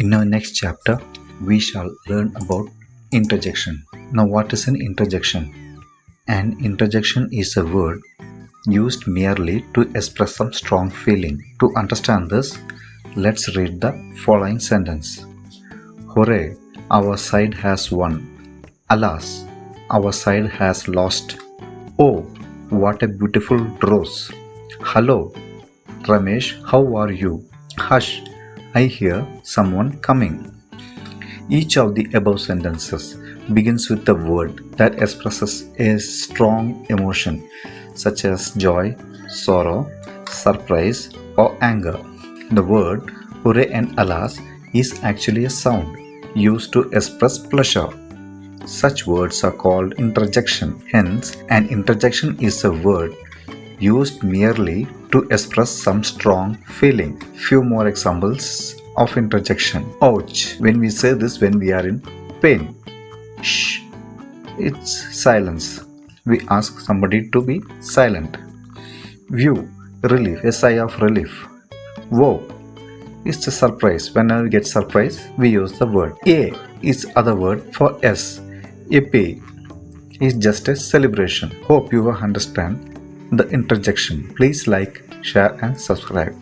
In our next chapter, we shall learn about interjection. Now, what is an interjection? An interjection is a word used merely to express some strong feeling. To understand this, let's read the following sentence. Hooray, our side has won. Alas, our side has lost. Oh, what a beautiful rose. Hello, Ramesh, how are you? Hush, I hear someone coming. Each of the above sentences begins with a word that expresses a strong emotion such as joy, sorrow, surprise, or anger. The word hooray and alas is actually a sound used to express pleasure. Such words are called interjection. Hence, an interjection is a word used merely to express some strong feeling. Few more examples of interjection. Ouch, when we say this when we are in pain. Shh, it's silence. We ask somebody to be silent. View, relief, a sigh of relief. Whoa, it's a surprise. Whenever we get surprise, we use the word. A is other word for S. Yippee is just a celebration. Hope you understand the interjection. Please like, share and subscribe.